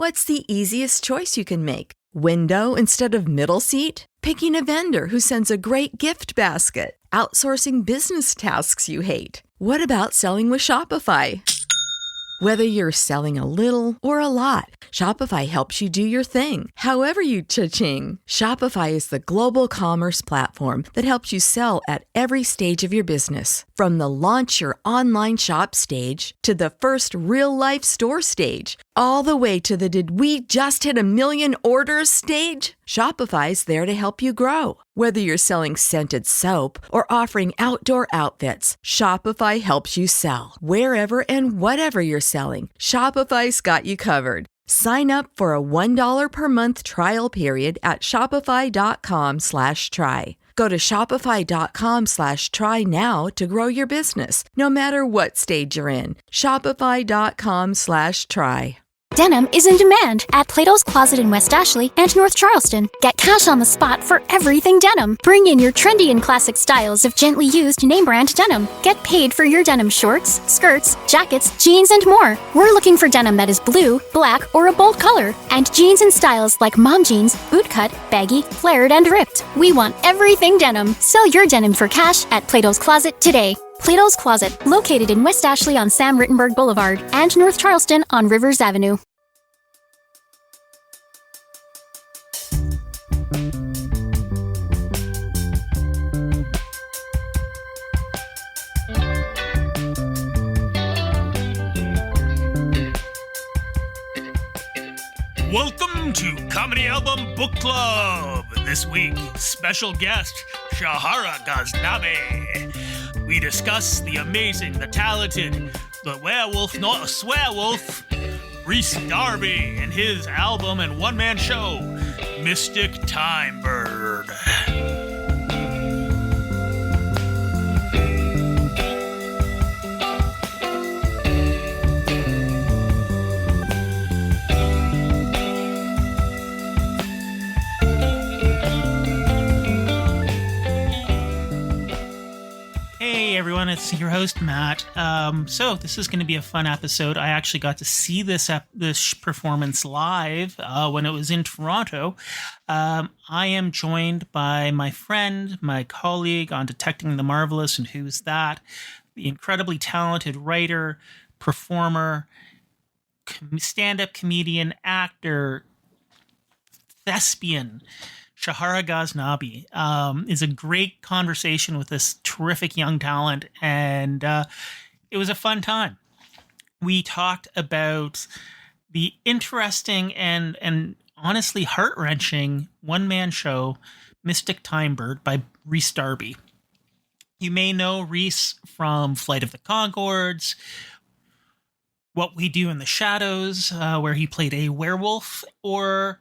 What's the easiest choice you can make? Window instead of middle seat? Picking a vendor who sends a great gift basket? Outsourcing business tasks you hate? What about selling with Shopify? Whether you're selling a little or a lot, Shopify helps you do your thing, however you cha-ching. Shopify is the global commerce platform that helps you sell at every stage of your business. From the launch your online shop stage to the first real-life store stage, all the way to the did we just hit a million orders stage. Shopify's there to help you grow. Whether you're selling scented soap or offering outdoor outfits, Shopify helps you sell. Wherever and whatever you're selling, Shopify's got you covered. Sign up for a $1 per month trial period at shopify.com/try. Go to shopify.com/try now to grow your business, no matter what stage you're in. Shopify.com/try. Denim is in demand at Plato's Closet in West Ashley and North Charleston. Get cash on the spot for everything denim. Bring in your trendy and classic styles of gently used name brand denim. Get paid for your denim shorts, skirts, jackets, jeans, and more. We're looking for denim that is blue, black, or a bold color, and jeans in styles like mom jeans, bootcut, baggy, flared, and ripped. We want everything denim. Sell your denim for cash at Plato's Closet today. Plato's Closet, located in West Ashley on Sam Rittenberg Boulevard and North Charleston on Rivers Avenue. Welcome to Comedy Album Book Club. This week, special guest, Shaharah Gaznabbi. We discuss the amazing, the talented, the werewolf, not a swearwolf, Rhys Darby, and his album and one-man show, Mystic Time Bird. Hey everyone, it's your host Matt. So this is going to be a fun episode. I actually got to see this performance live when it was in Toronto. I am joined by my friend, my colleague on Detecting the Marvelous and Who's That, the incredibly talented writer, performer, stand-up comedian, actor, thespian, Shaharah Gaznabbi. Is a great conversation with this terrific young talent, and it was a fun time. We talked about the interesting and honestly heart-wrenching one-man show, Mystic Time Bird by Rhys Darby. You may know Rhys from Flight of the Conchords, What We Do in the Shadows, where he played a werewolf, or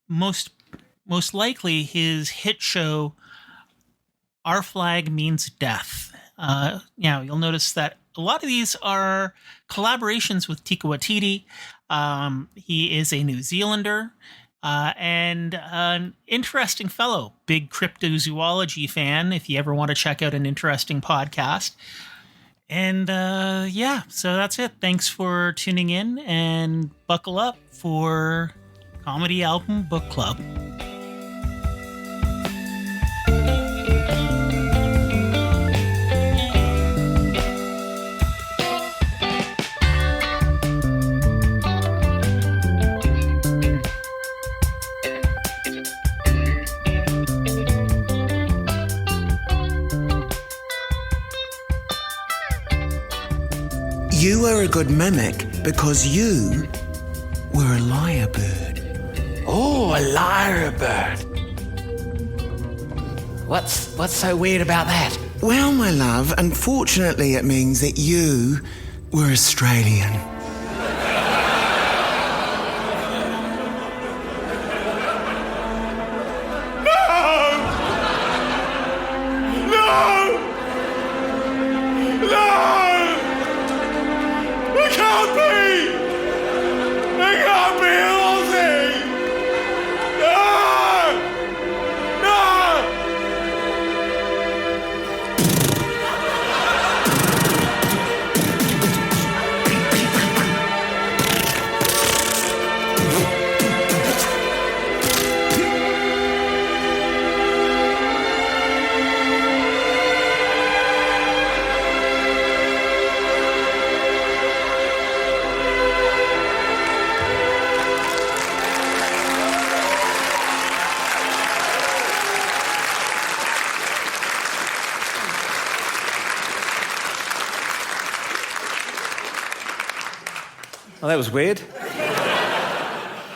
most likely his hit show, Our Flag Means Death. You'll notice that a lot of these are collaborations with Taika Waititi. He is a New Zealander and an interesting fellow, big cryptozoology fan, if you ever want to check out an interesting podcast. And so that's it. Thanks for tuning in, and buckle up for Comedy Album Book Club. You were a good mimic because you were a lyrebird. Oh, a lyrebird. What's so weird about that? Well, my love, unfortunately it means that you were Australian. that was weird.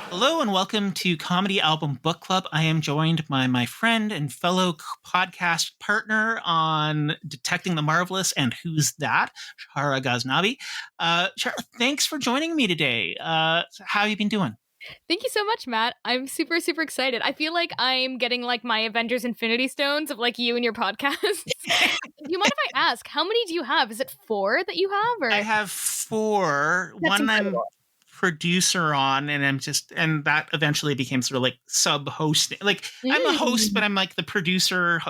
Hello and welcome to Comedy Album Book Club. I am joined by my friend and fellow podcast partner on Detecting the Marvelous and Who's That, Shaharah Gaznabbi. Shaharah, thanks for joining me today. How have you been doing? Thank you so much, Matt. I'm super, super excited. I feel like I'm getting like my Avengers Infinity Stones of like you and your podcast. Do you mind if I ask, how many do you have? Is it 4 that you have? Or? I have 4. That's One incredible. I'm producer on, and that eventually became sort of like sub-hosting. Like I'm a host, but I'm like the producer.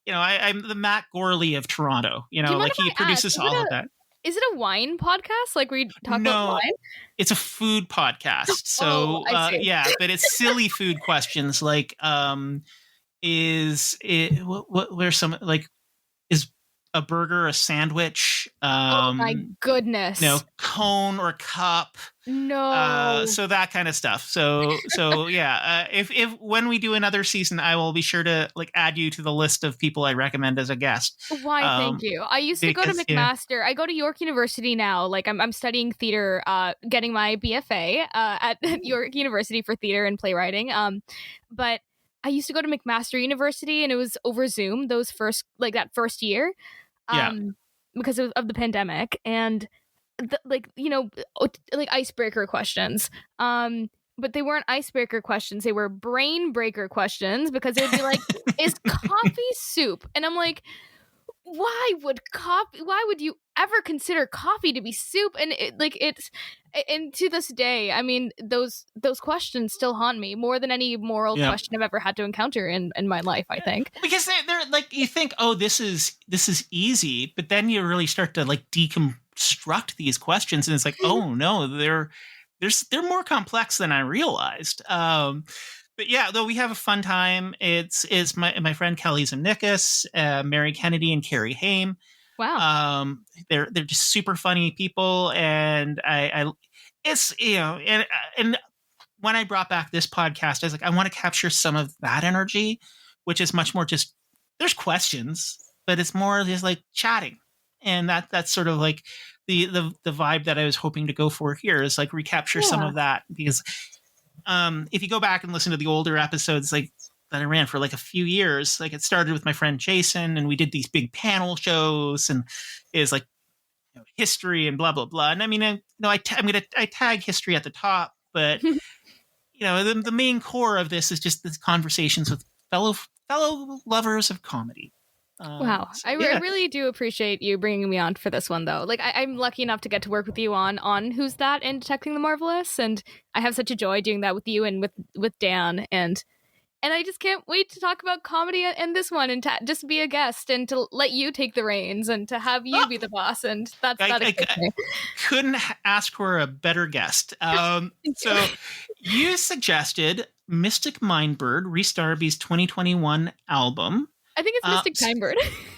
I'm the Matt Gorley of Toronto. Do you mind like if he I produces ask, all of that. Is it a wine podcast? Like we talk about wine? It's a food podcast. So I see. yeah, but it's silly food questions like is it where's some like is a burger a sandwich? Oh my goodness. Cone or cup. No. So that kind of stuff. So yeah, if when we do another season, I will be sure to like add you to the list of people I recommend as a guest. Why? Thank you. I used to go to McMaster. Yeah. I go to York University now. Like I'm studying theater, getting my BFA at York University for theater and playwriting. But I used to go to McMaster University, and it was over Zoom. That first year, because of the pandemic and. Icebreaker questions. But they weren't icebreaker questions. They were brain breaker questions because it would be like, is coffee soup? And I'm like, why would you ever consider coffee to be soup? And and to this day, I mean, those questions still haunt me more than any moral question I've ever had to encounter in my life, I think. Because they're like, you think, oh, this is easy, but then you really start to like deconstruct these questions, and it's like, oh no, they're more complex than I realized. But yeah, though we have a fun time. It's my friend Kelly Zemnikas, Mary Kennedy, and Carrie Haim. Wow. They're just super funny people, and and when I brought back this podcast, I was like, I want to capture some of that energy, which is much more just there's questions, but it's more just like chatting, and that's sort of like the vibe that I was hoping to go for here is like recapture some of that because. If you go back and listen to the older episodes, like that I ran for like a few years, like it started with my friend Jason, and we did these big panel shows, and is like history and blah blah blah. And I mean, I tag history at the top, but the main core of this is just the conversations with fellow lovers of comedy. Wow. I really do appreciate you bringing me on for this one, though. Like, I'm lucky enough to get to work with you on Who's That and Detecting the Marvelous, and I have such a joy doing that with you and with Dan, and I just can't wait to talk about comedy and this one, and to just be a guest, and to let you take the reins, and to have you be the boss, and that excites me. Couldn't ask for a better guest. So you suggested Mystic Mindbird, Rhys Darby's 2021 album. I think it's Mystic Timebird.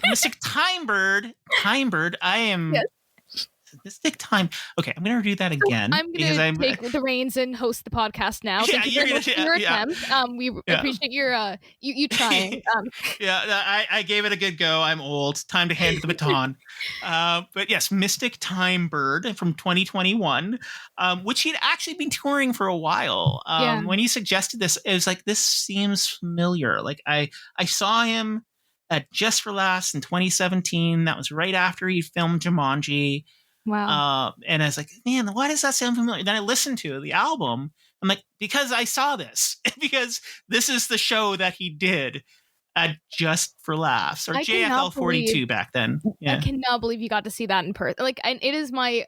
Mystic Timebird. I am... Yes. Mystic Time. Okay, I'm going to do that again. I'm going to take the reins and host the podcast now. Yeah, Thank you very much for your attempt. We appreciate your you trying. I gave it a good go. I'm old. Time to hand the baton. But yes, Mystic Timebird from 2021, which he'd actually been touring for a while. When he suggested this, it was like, this seems familiar. Like I saw him at Just for Laughs in 2017. That was right after he filmed Jumanji. Wow. And I was like, man, why does that sound familiar? Then I listened to the album. I'm like, because I saw this. Because this is the show that he did at Just for Laughs, or JFL 42 back then. Yeah. I cannot believe you got to see that in person. Like, and it is my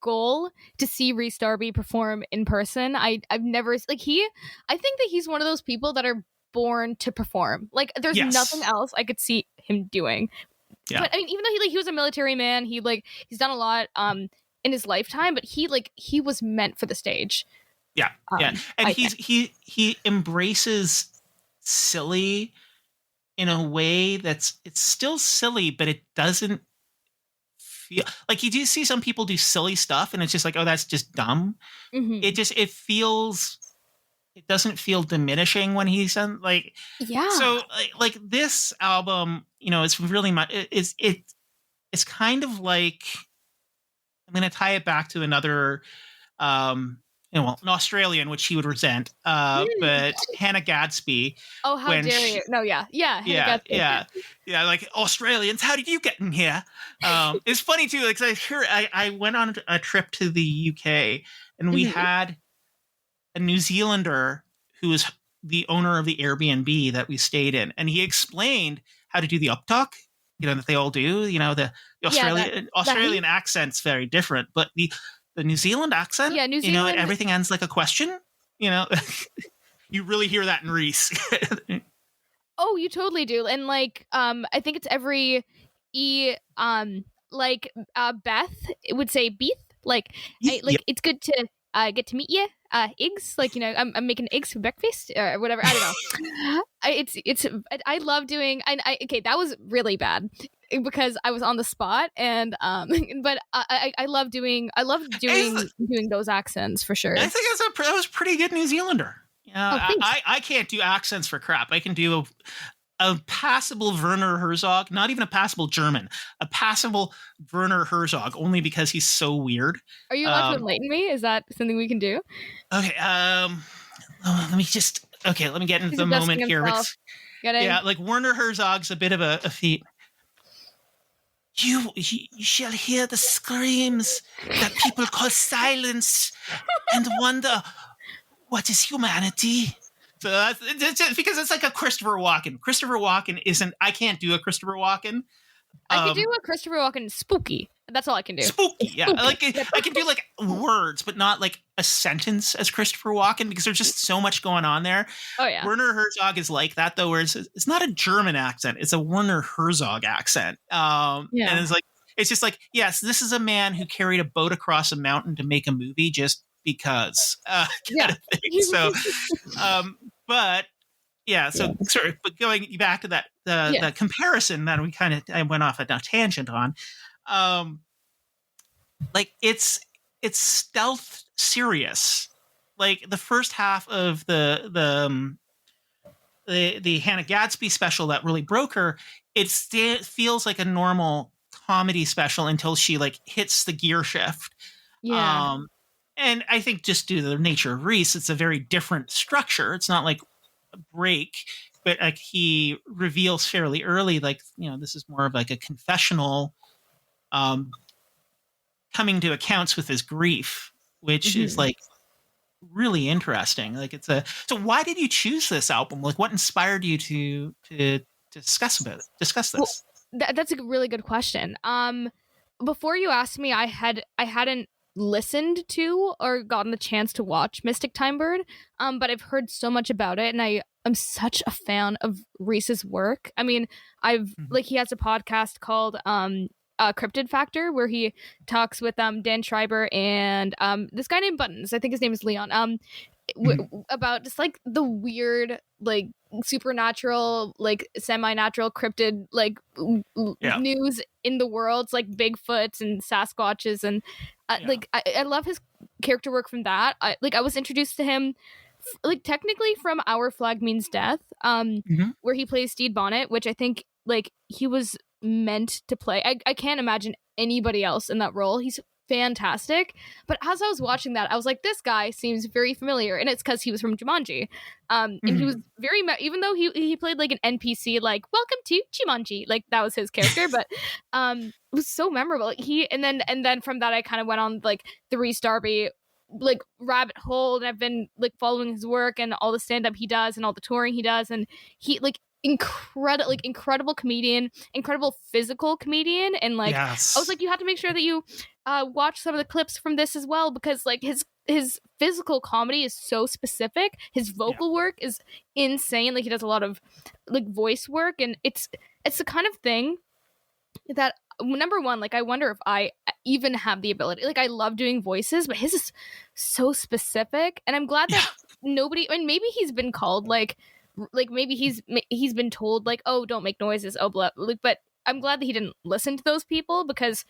goal to see Rhys Darby perform in person. I've never I think that he's one of those people that are born to perform. Like, there's nothing else I could see him doing. Yeah. But I mean, even though he was a military man, he's done a lot in his lifetime, but he was meant for the stage. Yeah. And he embraces silly in a way it's still silly, but it doesn't feel like, you do see some people do silly stuff and it's just like, oh, that's just dumb. Mm-hmm. It doesn't feel diminishing when he's done, like, so like this album, it's really much, it's kind of like, I'm going to tie it back to another well, an Australian, which he would resent, but Hannah Gadsby. Oh, how dare you? No, yeah. Hannah Gadsby. Yeah, like, Australians, how did you get in here? It's funny too, like, 'cause I went on a trip to the UK, and we had a New Zealander who was the owner of the Airbnb that we stayed in, and he explained how to do the uptalk, that they all do. The Australian accent's very different, but the New Zealand accent, New Zealand, everything ends like a question. You really hear that in Rhys. Oh, you totally do. And like, I think it's every Beth, it would say Beeth. Like, It's good to get to meet you. Eggs, like, I'm making eggs for breakfast or whatever. I don't know. I love doing. Okay, that was really bad because I was on the spot, and but I love doing those accents for sure. I think that was pretty good New Zealander. I can't do accents for crap. I can do a passable Werner Herzog, not even a passable German, a passable Werner Herzog, only because he's so weird. Are you allowed to enlighten me? Is that something we can do? Okay. Let me get into the moment here. Like, Werner Herzog's a bit of a feat. You shall hear the screams that people call silence and wonder, what is humanity? So that's because it's like a Christopher Walken. Christopher Walken isn't. I can't do a Christopher Walken. I can do a Christopher Walken spooky. That's all I can do. Spooky, yeah. Like, I can do like words, but not like a sentence as Christopher Walken, because there's just so much going on there. Oh yeah. Werner Herzog is like that though, where it's not a German accent; it's a Werner Herzog accent. And it's just like, yes, this is a man who carried a boat across a mountain to make a movie just because. Kind of thing. So, but going back to that the comparison that I went off at a tangent on. Like, it's stealth serious. Like, the first half of the Hannah Gadsby special that really broke her, it feels like a normal comedy special until she like hits the gear shift. Yeah. And I think just due to the nature of Rhys, it's a very different structure. It's not like a break, but like, he reveals fairly early, like, this is more of like a confessional, coming to accounts with his grief, which is like really interesting. Like, so why did you choose this album? Like, what inspired you to discuss this? Well, that's a really good question. Before you asked me, I hadn't listened to or gotten the chance to watch Mystic Time Bird, but I've heard so much about it, and I'm such a fan of Rhys's work. I mean, he has a podcast called Cryptid Factor, where he talks with Dan Schreiber and this guy named Buttons. I think his name is Leon. About just like the weird, like, supernatural, like semi-natural cryptid, like news in the world. It's like Bigfoots and Sasquatches, and like I love his character work from that. I was introduced to him like technically from Our Flag Means Death, where he plays Stede Bonnet, which I think like he was meant to play. I can't imagine anybody else in that role. He's fantastic. But as I was watching that, I was like, this guy seems very familiar, and it's because he was from Jumanji. And he was very even though he played like an NPC, like, welcome to Jumanji, like that was his character, but it was so memorable. And then from that I kind of went on like the Rhys Darby like rabbit hole, and I've been like following his work and all the stand-up he does and all the touring he does, and he like incredible comedian, incredible physical comedian, and like I was like, you have to make sure that you watch some of the clips from this as well, because like his physical comedy is so specific. His vocal work is insane. Like, he does a lot of like voice work, and it's the kind of thing that, number one, like, I wonder if I even have the ability. Like, I love doing voices, but his is so specific, and I'm glad that nobody, and maybe he's been called like maybe he's been told like, oh, don't make noises, oh blah, like, but I'm glad that he didn't listen to those people, because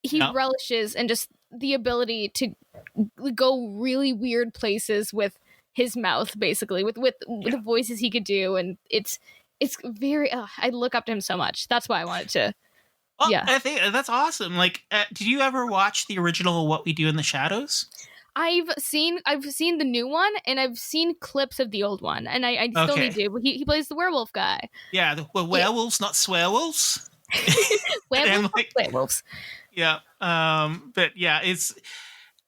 he relishes and just the ability to go really weird places with his mouth, basically with the voices he could do, and it's very I look up to him so much. That's why I wanted to Oh, Yeah. I think that's awesome. Like, did you ever watch the original What We Do in the Shadows? I've seen the new one, and I've seen clips of the old one, and I still Okay. need to. He plays the werewolf guy. Yeah, the werewolves, not swearwolves. Werewolves, I'm like, werewolves. yeah. But yeah, it's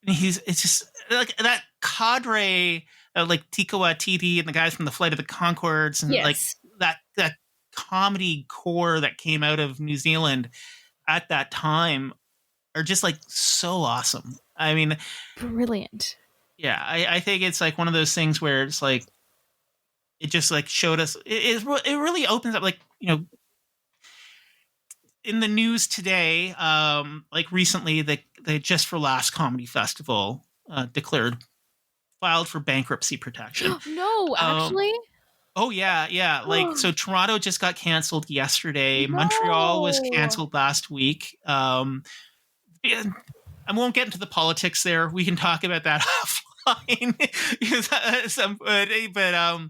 just like that cadre, like Tika Waititi and the guys from the Flight of the Conchords, and like Yes. that comedy core that came out of New Zealand at that time are just like so awesome. I mean, Brilliant. yeah, I think it's like one of those things where it's like it just like showed us it really opens up, like, you know, in the news today, like recently the Just for Laughs Comedy Festival filed for bankruptcy protection. No, actually. Oh yeah. Like, so Toronto just got canceled yesterday. No. Montreal was canceled last week. And I won't get into the politics there. We can talk about that offline. But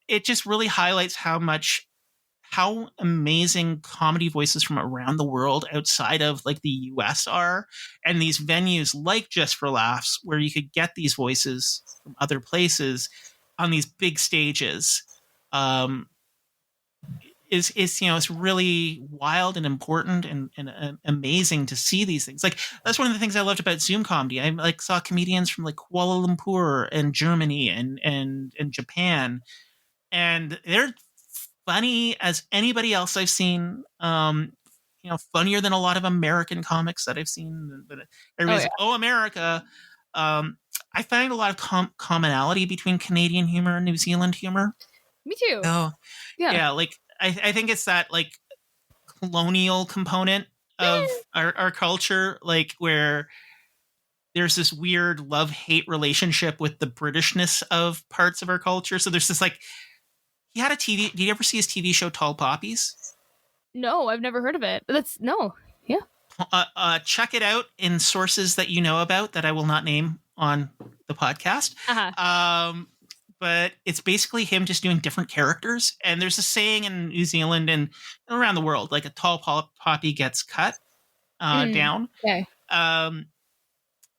it just really highlights how amazing comedy voices from around the world outside of like the US are, and these venues like Just for Laughs, where you could get these voices from other places on these big stages, is you know, it's really wild and important and amazing to see these things. Like, that's one of the things I loved about Zoom comedy. I like saw comedians from like Kuala Lumpur and Germany and Japan, and they're funny as anybody else I've seen. You know, funnier than a lot of American comics that I've seen. But everybody's America. I find a lot of commonality between Canadian humor and New Zealand humor. Me too. Oh, Yeah. Like I think it's that like colonial component of our culture, like where there's this weird love-hate relationship with the Britishness of parts of our culture. So there's this like, he had a TV. Did you ever see his TV show Tall Poppies? No, I've never heard of it. Yeah. Check it out in sources that you know about that I will not name on the podcast. But it's basically him just doing different characters. And there's a saying in New Zealand and around the world, like a tall poppy gets cut down. Okay. And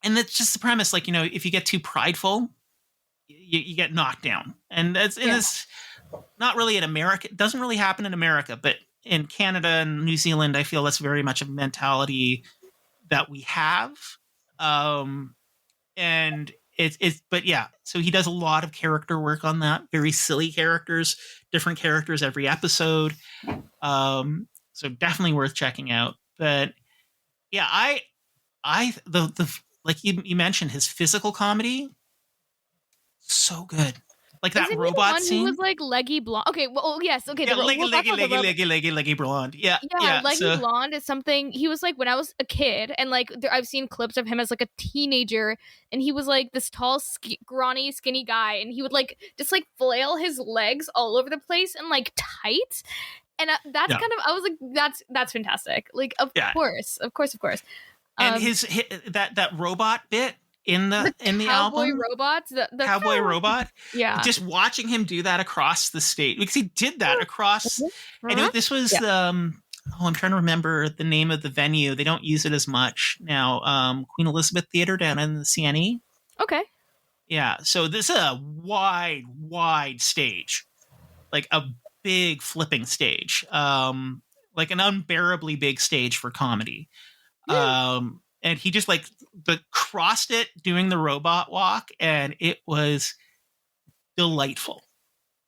that's just the premise. Like, you know, if you get too prideful, you get knocked down. And it's not really in America. It doesn't really happen in America, but in Canada and New Zealand, I feel that's very much a mentality that we have. And but yeah, so he does a lot of character work on that. Very silly characters, different characters every episode. So definitely worth checking out. But yeah, the like you mentioned, his physical comedy, so good. Like that Isn't robot he the one scene. Who was like leggy blonde? Okay, well, yes, okay. Yeah, leggy blonde. Yeah, leggy blonde is something. He was like when I was a kid, and like I've seen clips of him as like a teenager, and he was like this tall, scrawny, skinny guy, and he would like just like flail his legs all over the place and like tight, and that's kind of, I was like, that's fantastic. Like, of course. And his that robot bit in the cowboy album, robots, the cowboy robot, yeah, just watching him do that across the state, because he did that across, and this was I'm trying to remember the name of the venue. They don't use it as much now. Queen Elizabeth Theater down in the CNE. Okay. Yeah, so this is a wide stage, like a big flipping stage, like an unbearably big stage for comedy. And he just like crossed it doing the robot walk, and it was delightful.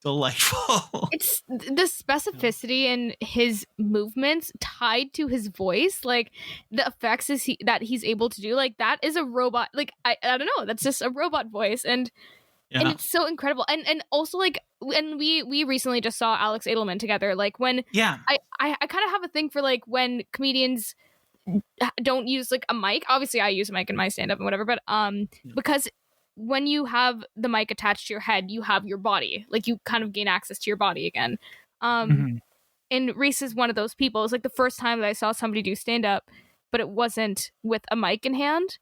It's the specificity in his movements tied to his voice, like the effects that he's able to do. Like, that is a robot. Like, I don't know. That's just a robot voice, and it's so incredible. And also, like, and we recently just saw Alex Edelman together. Like, when I kind of have a thing for like when comedians don't use like a mic. Obviously I use a mic in my stand-up and whatever, but because when you have the mic attached to your head, you have your body, like you kind of gain access to your body again. And Rhys is one of those people. It was like the first time that I saw somebody do stand-up, but it wasn't with a mic in hand,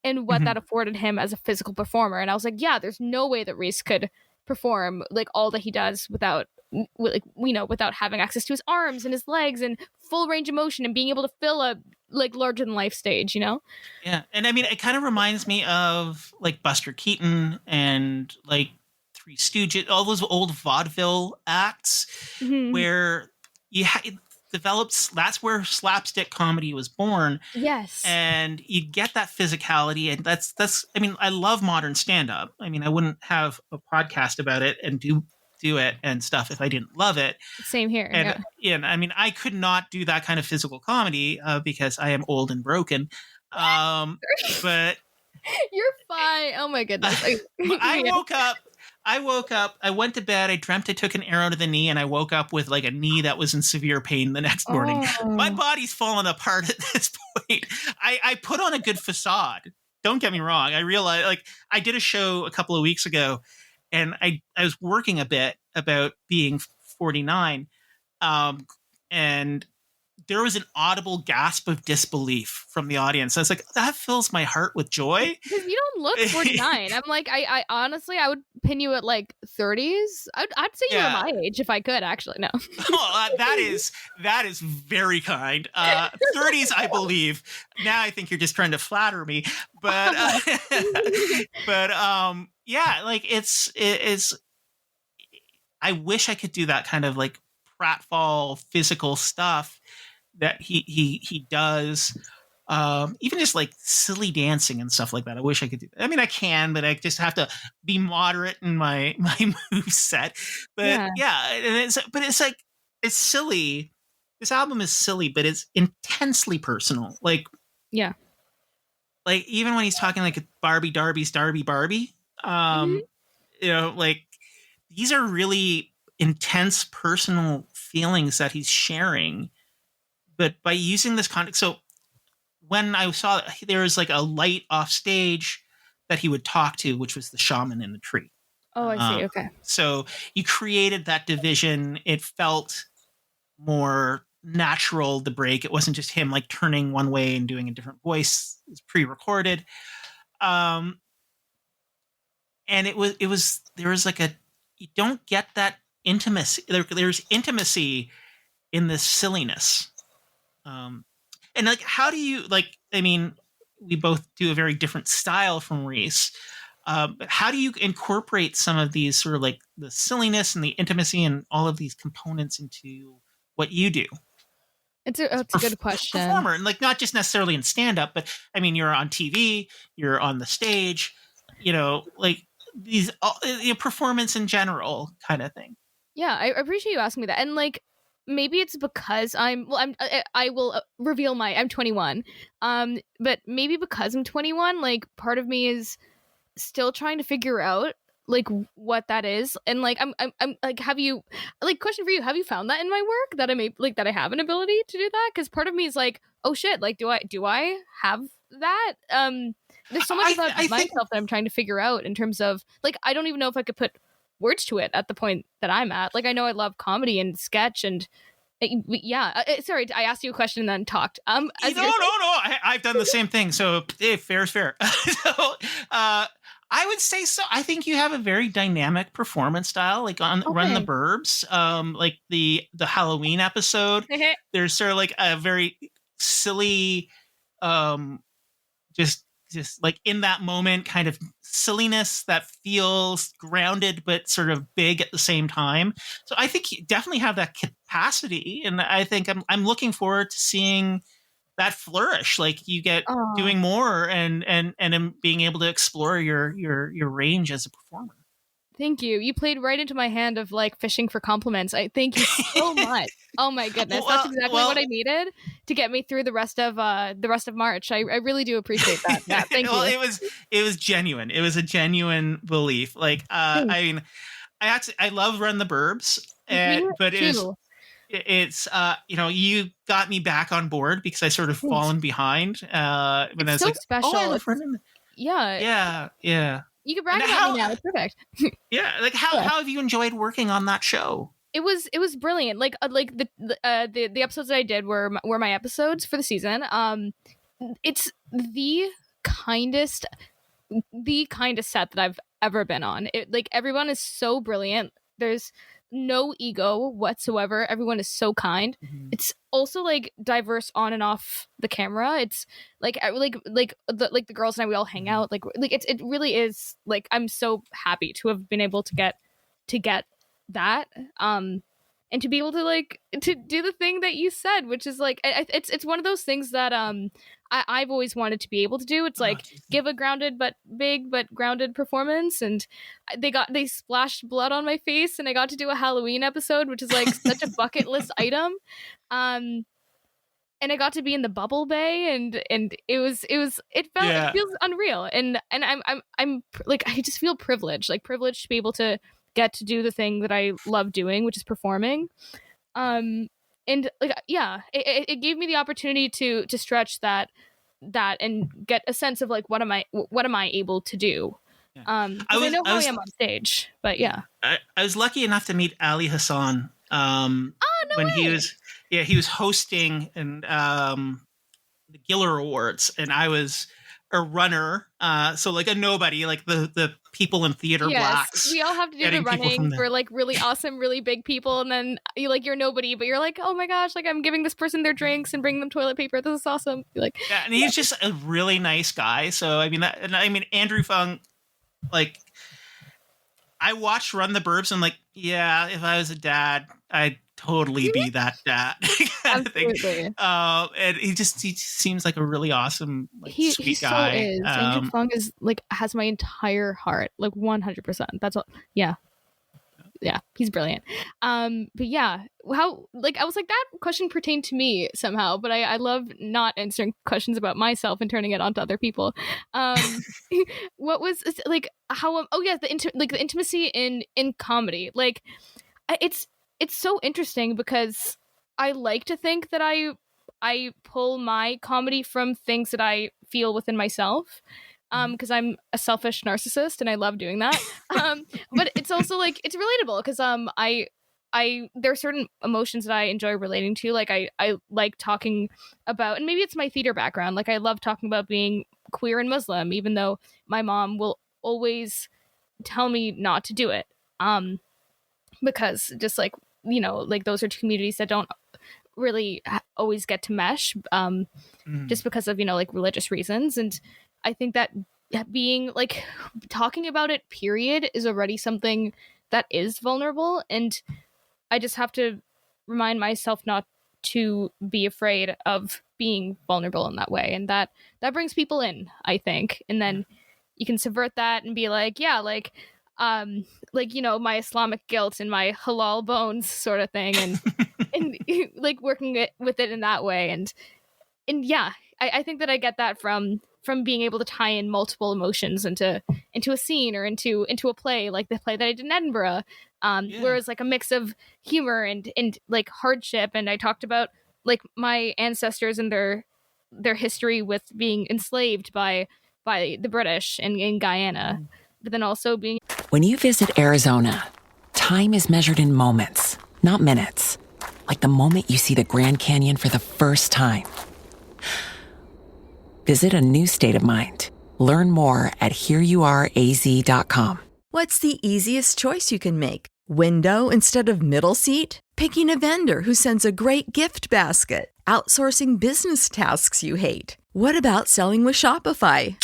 and what that afforded him as a physical performer. And I was like, yeah, there's no way that Rhys could perform like all that he does without like, you know, without having access to his arms and his legs and full range of motion and being able to fill a like larger than life stage, you know? Yeah. And I mean, it kind of reminds me of like Buster Keaton and like Three Stooges, all those old vaudeville acts where it develops, that's where slapstick comedy was born. Yes. And you get that physicality. And that's, I mean, I love modern stand-up. I mean, I wouldn't have a podcast about it and do it and stuff if I didn't love it. Same here. And, and I mean, I could not do that kind of physical comedy because I am old and broken. But you're fine. Oh my goodness. I woke up, I went to bed, I dreamt I took an arrow to the knee, and I woke up with like a knee that was in severe pain the next morning. My body's falling apart at this point. I put on a good facade. Don't get me wrong. I realized, like, I did a show a couple of weeks ago, and I was working a bit about being 49, and there was an audible gasp of disbelief from the audience. I was like, that fills my heart with joy. Because you don't look 49. I'm like, I honestly, I would pin you at like 30s. I'd say you were my age if I could, actually. No. That is very kind. 30s, I believe. Now I think you're just trying to flatter me. But, yeah, like it's, I wish I could do that kind of like pratfall physical stuff that he does, even just like silly dancing and stuff like that. I wish I could do that. I mean, I can, but I just have to be moderate in my move set. But yeah, it's like, it's silly. This album is silly, but it's intensely personal. Like, yeah, like even when he's talking like Barbie Darby's Darby Barbie, you know, like these are really intense personal feelings that he's sharing. But by using this context, so when I saw there was like a light off stage that he would talk to, which was the shaman in the tree. Oh, I see. Okay. So you created that division. It felt more natural, the break. It wasn't just him like turning one way and doing a different voice. It was pre-recorded. And there was like you don't get that intimacy. There's intimacy in this silliness. And like, how do you like, I mean, we both do a very different style from Rhys. But how do you incorporate some of these sort of like the silliness and the intimacy and all of these components into what you do? It's a good question. Performer, and like not just necessarily in stand-up, but I mean, you're on TV, you're on the stage, you know, like these performance in general kind of thing. Yeah, I appreciate you asking me that. And like, maybe it's because I will reveal I'm 21. But maybe because I'm 21, like part of me is still trying to figure out like what that is. And like, I'm like, question for you, have you found that in my work that that I have an ability to do that? Cause part of me is like, oh shit, like, do I have that? There's so much about myself that I'm trying to figure out in terms of like, I don't even know if I could put words to it at the point that I'm at. Like, I know I love comedy and sketch and sorry, I asked you a question and then talked. No, I've done the same thing. So fair is fair. So I would say so. I think you have a very dynamic performance style, like on Run the Burbs, like the Halloween episode. There's sort of like a very silly, just like in that moment kind of silliness that feels grounded but sort of big at the same time. So I think you definitely have that capacity, and I think I'm looking forward to seeing that flourish. Like you get doing more and being able to explore your range as a performer. Thank you. You played right into my hand of like fishing for compliments. I thank you so much. Oh my goodness, that's exactly what I needed to get me through the rest of March. I really do appreciate that. Yeah, thank you. It was genuine. It was a genuine belief. Like I mean, I love Run the Burbs, but it's you know, you got me back on board because I sort of fallen behind. When I was so like, special. Yeah. You can brag about me now. It's perfect. Yeah, like how have you enjoyed working on that show? It was brilliant. Like the episodes that I did were my episodes for the season. It's the kindest set that I've ever been on. Like everyone is so brilliant. there's no ego whatsoever. Everyone is so kind. It's also like diverse on and off the camera. It's like the girls and I, we all hang out. Like it really is like, I'm so happy to have been able to get that. And to be able to like to do the thing that you said, which is like it's one of those things that I've always wanted to be able to do. It's like give a grounded but big but grounded performance, and they splashed blood on my face, and I got to do a Halloween episode, which is like such a bucket list item. And I got to be in the bubble bay, and it feels unreal, and I'm like, I just feel privileged to be able to get to do the thing that I love doing, which is performing. And like, yeah, it gave me the opportunity to stretch that and get a sense of like, what am I able to do? I know how I am on stage, but yeah. I was lucky enough to meet Ali Hassan when he was hosting the Giller Awards, and I was a runner, so like a nobody, like the people in theater blocks. We all have to do the running for like really awesome, really big people, and then you're nobody, but you're like, oh my gosh, like I'm giving this person their drinks and bringing them toilet paper. This is awesome. Like, yeah, and he's just a really nice guy. So I mean, Andrew Fung, like, I watched Run the Burbs, and like, yeah, if I was a dad, I'd totally be that dad kind of thing. And he seems like a really awesome, like, sweet guy. So is. Andrew Fung is like, has my entire heart, like 100%. That's all. Yeah, he's brilliant. But yeah, how, like, I was like, that question pertained to me somehow, but I love not answering questions about myself and turning it onto other people. What was like, how? Oh yeah, the intimacy in comedy, like, it's so interesting because I like to think that I pull my comedy from things that I feel within myself, because I'm a selfish narcissist and I love doing that. But it's also like, it's relatable because there are certain emotions that I enjoy relating to. Like I like talking about, and maybe it's my theater background, like I love talking about being queer and Muslim, even though my mom will always tell me not to do it. Because just like, like those are two communities that don't really always get to mesh, just because of, like religious reasons. And I think that being like, talking about it, period, is already something that is vulnerable. And I just have to remind myself not to be afraid of being vulnerable in that way. And that brings people in, I think. And then you can subvert that and be like, yeah, like my Islamic guilt and my halal bones sort of thing, and like working with it in that way, and yeah, I think that I get that from being able to tie in multiple emotions into a scene or into a play, like the play that I did in Edinburgh, where it's like a mix of humor and like hardship, and I talked about like my ancestors and their history with being enslaved by the British in Guyana, but then also being. When you visit Arizona, time is measured in moments, not minutes. Like the moment you see the Grand Canyon for the first time. Visit a new state of mind. Learn more at hereyouareaz.com. What's the easiest choice you can make? Window instead of middle seat? Picking a vendor who sends a great gift basket? Outsourcing business tasks you hate? What about selling with Shopify?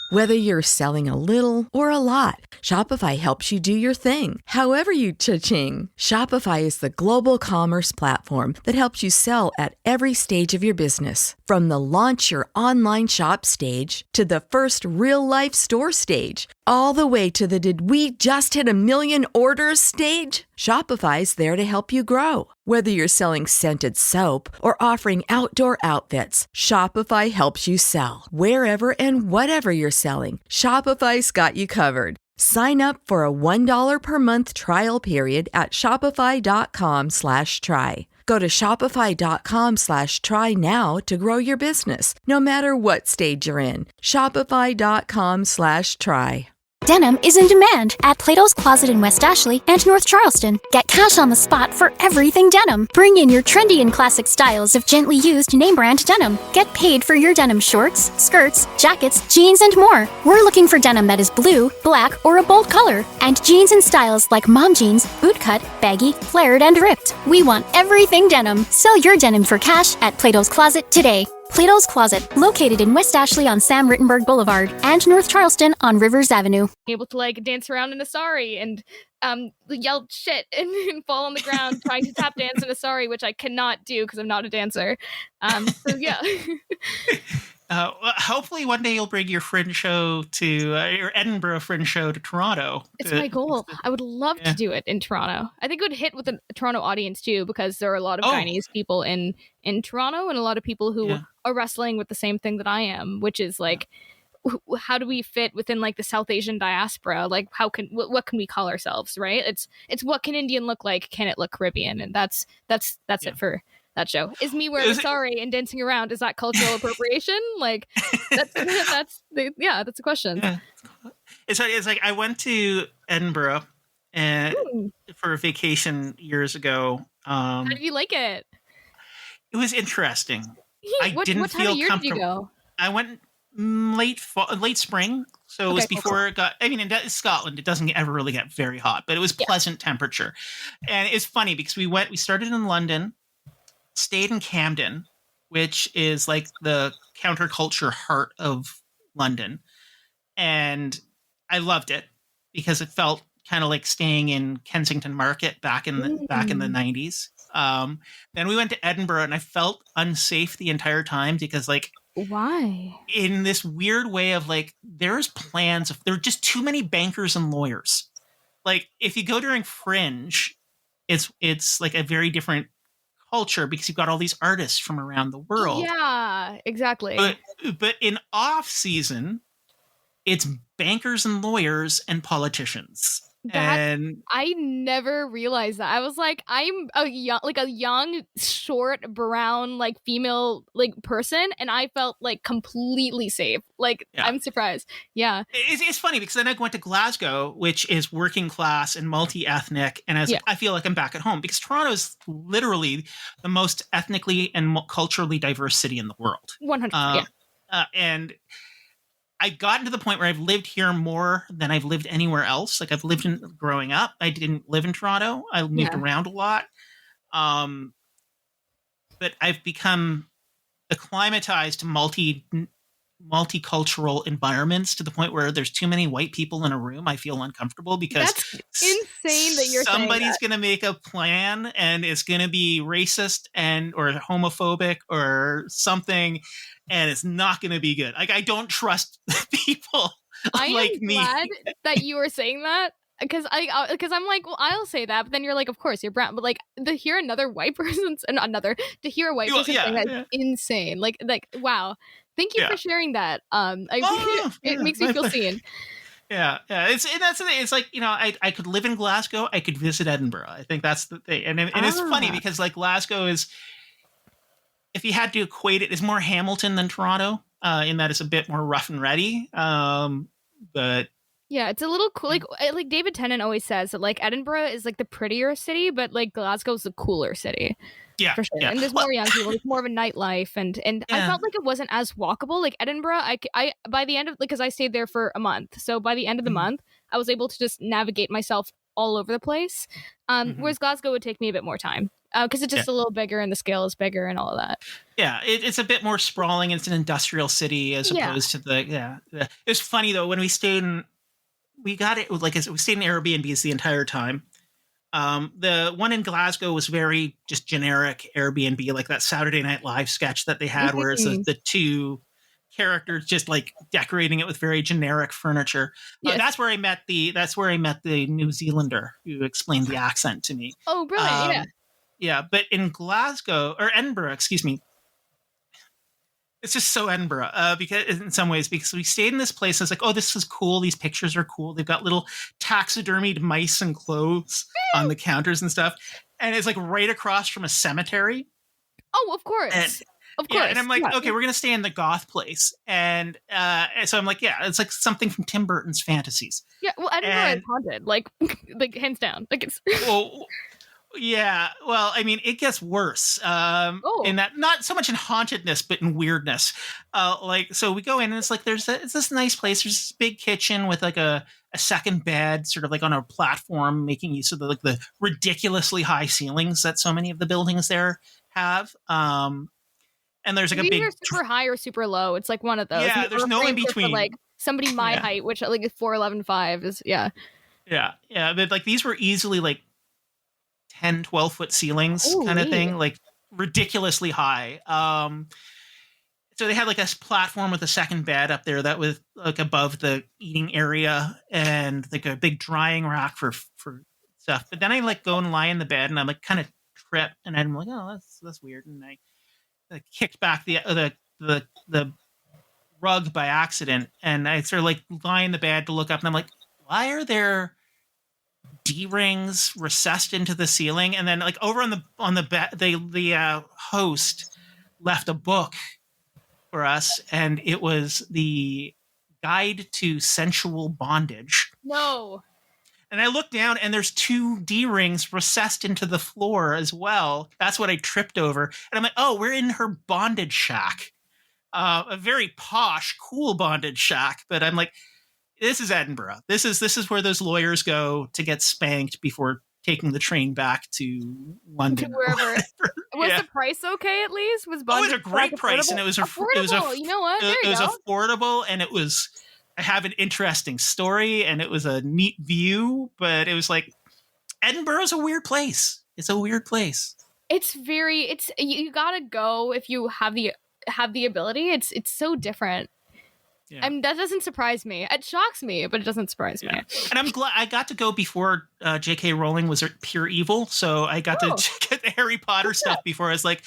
Whether you're selling a little or a lot, Shopify helps you do your thing, however you cha-ching. Shopify is the global commerce platform that helps you sell at every stage of your business. From the launch your online shop stage to the first real-life store stage, all the way to the did we just hit 1 million orders stage. Shopify's there to help you grow. Whether you're selling scented soap or offering outdoor outfits, Shopify helps you sell. Wherever and whatever you're selling, Shopify's got you covered. Sign up for a $1 per month trial period at shopify.com/try. Go to shopify.com/try now to grow your business, no matter what stage you're in. Shopify.com/try. Denim is in demand at Plato's Closet in West Ashley and North Charleston. Get cash on the spot for everything denim. Bring in your trendy and classic styles of gently used name brand denim. Get paid for your denim shorts, skirts, jackets, jeans, and more. We're looking for denim that is blue, black, or a bold color, and jeans in styles like mom jeans, bootcut, baggy, flared, and ripped. We want everything denim. Sell your denim for cash at Plato's Closet today. Plato's Closet, located in West Ashley on Sam Rittenberg Boulevard and North Charleston on Rivers Avenue. Able to like dance around in a sari and yell shit and fall on the ground trying to tap dance in a sari, which I cannot do because I'm not a dancer. So yeah. Hopefully one day you'll bring your fringe show to your Edinburgh fringe show to Toronto. It's my goal. I would love to do it in Toronto. I think it would hit with a Toronto audience too, because there are a lot of Chinese people in Toronto and a lot of people who are wrestling with the same thing that I am, which is like, how do we fit within like the South Asian diaspora? Like, what can we call ourselves? Right? It's what can Indian look like? Can it look Caribbean? And that's it for that show. Is me wearing a sari and dancing around, is that cultural appropriation? Like, that's a question. Yeah. It's like I went to Edinburgh for a vacation years ago. How did you like it? It was interesting. What time of year did you go? I went late spring, so it was before it got. I mean, in Scotland, it doesn't ever really get very hot, but it was pleasant temperature, and it's funny because we started in London. Stayed in Camden, which is like the counterculture heart of London. And I loved it because it felt kind of like staying in Kensington Market back in the 90s. Then we went to Edinburgh and I felt unsafe the entire time because like, why? In this weird way of like, there are just too many bankers and lawyers. Like if you go during Fringe, it's like a very different culture because you've got all these artists from around the world. Yeah, exactly. But in off season, it's bankers and lawyers and politicians. And I never realized that. I was like, I'm a young, short, brown, like female, like person, and I felt like completely safe. Like I'm surprised. Yeah, it's funny because then I went to Glasgow, which is working class and multi-ethnic, and I feel like I'm back at home because Toronto is literally the most ethnically and culturally diverse city in the world. 100%. And I've gotten to the point where I've lived here more than I've lived anywhere else. Like I've lived growing up. I didn't live in Toronto. I moved around a lot. But I've become acclimatized to multicultural environments to the point where there's too many white people in a room. I feel uncomfortable because that's insane that you're somebody's going to make a plan and it's going to be racist or homophobic or something. And it's not going to be good. Like I don't trust people like me. I'm glad that you were saying that because I'm like, well, I'll say that, but then you're like, of course you're brown, but like to hear another white person saying that's insane. Like wow. Thank you for sharing that. It makes me feel seen. Yeah. It's like, you know, I could live in Glasgow. I could visit Edinburgh. I think that's the thing. And it's funny because like Glasgow is, if you had to equate it, is more Hamilton than Toronto, in that it's a bit more rough and ready. But yeah, it's a little cool. Like David Tennant always says that like Edinburgh is like the prettier city, but like Glasgow's the cooler city. Yeah, for sure. Yeah. And there's more young people. There's more of a nightlife, and I felt like it wasn't as walkable. Like Edinburgh, I by the end of because I stayed there for a month, so by the end of the month, I was able to just navigate myself all over the place. Whereas Glasgow would take me a bit more time because it's just a little bigger and the scale is bigger and all of that. Yeah, it's a bit more sprawling. It's an industrial city as opposed to the. It was funny though when we stayed in. We got it like we stayed in Airbnbs the entire time. The one in Glasgow was very just generic Airbnb, like that Saturday Night Live sketch that they had, where it's the two characters just like decorating it with very generic furniture. Yes. That's where I met the New Zealander who explained the accent to me. Oh, brilliant! Yeah. But in Edinburgh, excuse me. It's just so Edinburgh, because in some ways, because we stayed in this place. And it's like, oh, this is cool. These pictures are cool. They've got little taxidermied mice and clothes on the counters and stuff. And it's like right across from a cemetery. Oh, of course. Of course. And I'm like, okay, we're gonna stay in the goth place, and so I'm like, yeah, it's like something from Tim Burton's fantasies. Yeah, well, Edinburgh is haunted, like hands down. Like it's. Well, yeah. Well, I mean, it gets worse. In that, not so much in hauntedness, but in weirdness. Like, so we go in, and it's like it's this nice place. There's this big kitchen with like a second bed, sort of like on a platform, making use of the ridiculously high ceilings that so many of the buildings there have. And there's like a big, either super high or super low. It's like one of those. Yeah, there's no in between. Like somebody my height, which like is 4'11" is yeah. But like these were easily like 10, 12 foot ceilings kind of thing, like ridiculously high. So they had like a platform with a second bed up there that was like above the eating area, and like a big drying rack for stuff. But then I like go and lie in the bed, and I'm like kind of trip, and I'm like, oh, that's weird, and I kicked back the rug by accident, and I sort of like lie in the bed to look up, and I'm like, why are there D-rings recessed into the ceiling? And then like over on the bed, the host left a book for us, and it was the Guide to Sensual Bondage. No. And I looked down, and there's 2 D-rings recessed into the floor as well. That's what I tripped over. And I'm like, oh, we're in her bondage shack. A very posh, cool bondage shack. But I'm like, this is Edinburgh. This is where those lawyers go to get spanked before taking the train back to London. To wherever. Was the price okay at least? Was bondage it was a great price, and it was affordable. You know what? It was affordable, and it was. I have an interesting story, and it was a neat view, but it was like Edinburgh's a weird place. It's a weird place. It's you gotta go if you have the ability. It's so different. Yeah. I mean, that doesn't surprise me. It shocks me, but it doesn't surprise me. And I'm glad I got to go before J.K. Rowling was pure evil, so I got to get the Harry Potter stuff before I was like,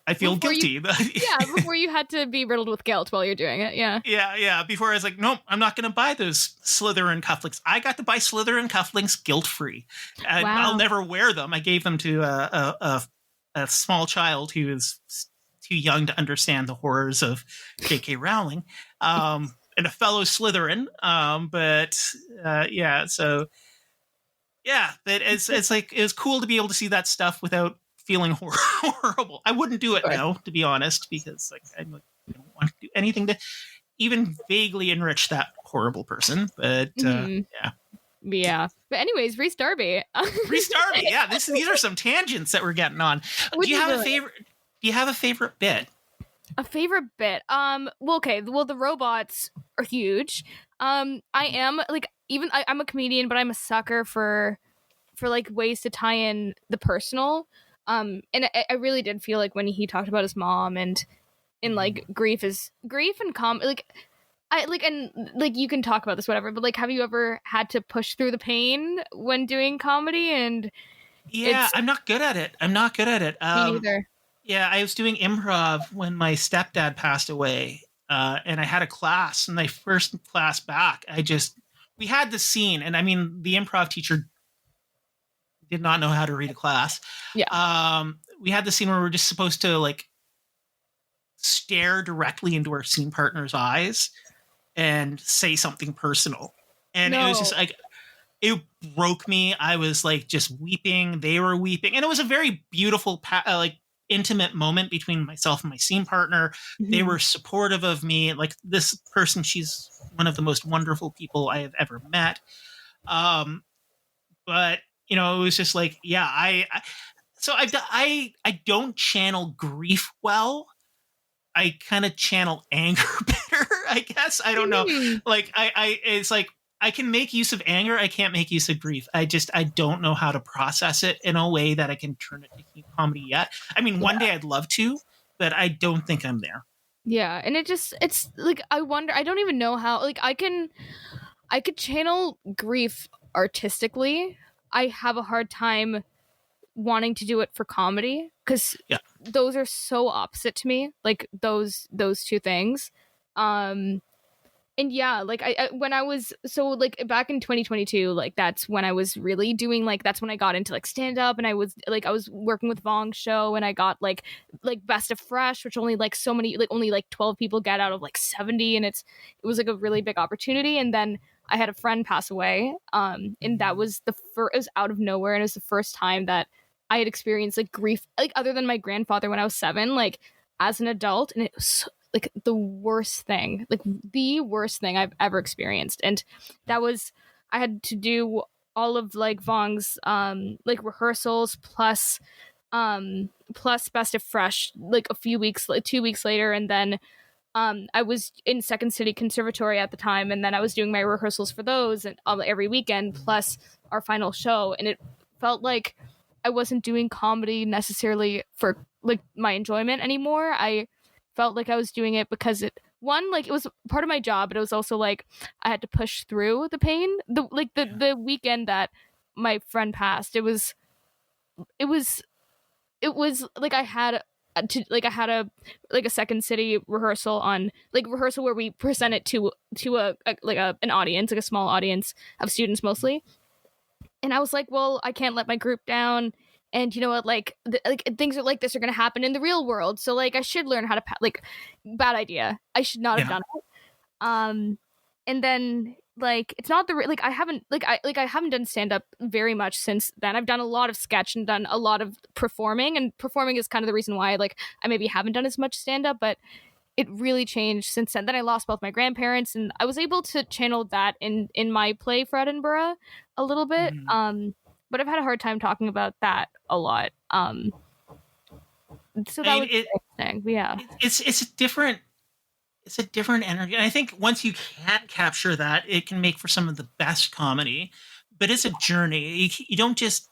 I feel guilty. Before you had to be riddled with guilt while you're doing it. Yeah. Before I was like, nope, I'm not going to buy those Slytherin cufflinks. I got to buy Slytherin cufflinks guilt-free. And I'll never wear them. I gave them to a small child who is too young to understand the horrors of J.K. Rowling, and a fellow Slytherin. But it's like it was cool to be able to see that stuff without feeling horrible. I wouldn't do it now, to be honest, because like I don't want to do anything to even vaguely enrich that horrible person. But yeah. But anyways, Rhys Darby. Rhys Darby. Yeah, these are some tangents that we're getting on. Do you have a favorite? Do you have a favorite bit? A favorite bit? Well, okay. Well, the robots are huge. I am like I'm a comedian, but I'm a sucker for like ways to tie in the personal. And I really did feel like when he talked about his mom and like grief and like I like, and like you can talk about this whatever, but like have you ever had to push through the pain when doing comedy? And I'm not good at it. Me neither. Yeah, I was doing improv when my stepdad passed away, and I had a class, and my first class back, we had the scene, and I mean, the improv teacher did not know how to read a class. Yeah. We had the scene where we were just supposed to like stare directly into our scene partner's eyes and say something personal, and it was just like, it broke me. I was like just weeping. They were weeping, and it was a very beautiful, intimate moment between myself and my scene partner. Mm-hmm. They were supportive of me. Like this person, she's one of the most wonderful people I have ever met. But you know, it was just like, yeah, I don't channel grief well. I kind of channel anger better, I guess. I don't know. Like it's like, I can make use of anger. I can't make use of grief. I don't know how to process it in a way that I can turn it to comedy yet. I mean, one day I'd love to, but I don't think I'm there. Yeah. And it's like, I wonder, I don't even know how, like I could channel grief artistically. I have a hard time wanting to do it for comedy because those are so opposite to me. Like those two things. And yeah, like I when I was so like back in 2022, like that's when I was really doing like that's when I got into like stand up, and I was working with Vong's show, and I got like Best of Fresh, which only like so many like only like 12 people get out of like 70, and it was like a really big opportunity. And then I had a friend pass away, and that was it was out of nowhere, and it was the first time that I had experienced like grief, like other than my grandfather when I was 7, like as an adult, and it was so, like the worst thing I've ever experienced. And that was, I had to do all of like Vong's like rehearsals plus Best of Fresh like a few weeks, like 2 weeks later. And then I was in Second City Conservatory at the time, and then I was doing my rehearsals for those and every weekend plus our final show. And it felt like I wasn't doing comedy necessarily for like my enjoyment anymore. I felt like I was doing it because it was part of my job, but it was also like I had to push through the pain. The weekend that my friend passed, it was like I had a Second City rehearsal where we present it to an audience, like a small audience of students mostly. And I was like, well, I can't let my group down. And you know what, things are like this are going to happen in the real world. So like I should learn how to bad idea. I should not have done it. And then like it's not I haven't done stand up very much since then. I've done a lot of sketch and done a lot of performing, and performing is kind of the reason why I maybe haven't done as much stand up, but it really changed since then. Then I lost both my grandparents, and I was able to channel that in my play for Edinburgh a little bit. But I've had a hard time talking about that a lot. So that was interesting. Yeah. It's a different energy. And I think once you can capture that, it can make for some of the best comedy. But it's a journey. You don't just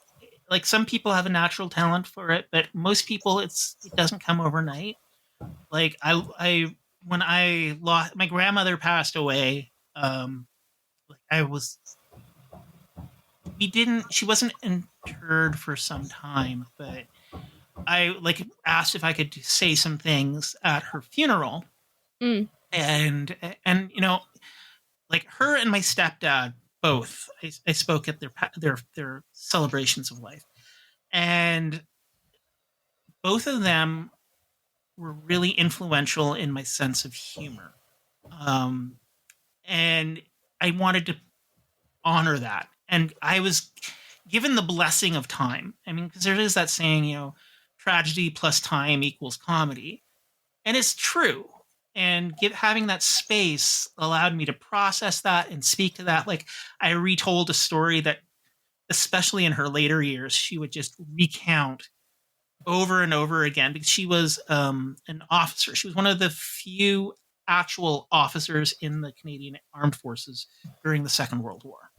like, some people have a natural talent for it, but most people it doesn't come overnight. Like when I lost my grandmother passed away, she wasn't interred for some time, but I asked if I could say some things at her funeral. And you know, like her and my stepdad both, I spoke at their celebrations of life, and both of them were really influential in my sense of humor. And I wanted to honor that. And I was given the blessing of time. I mean, because there is that saying, you know, tragedy plus time equals comedy. And it's true. And having that space allowed me to process that and speak to that. Like, I retold a story that, especially in her later years, she would just recount over and over again, because she was an officer. She was one of the few actual officers in the Canadian Armed Forces during the Second World War.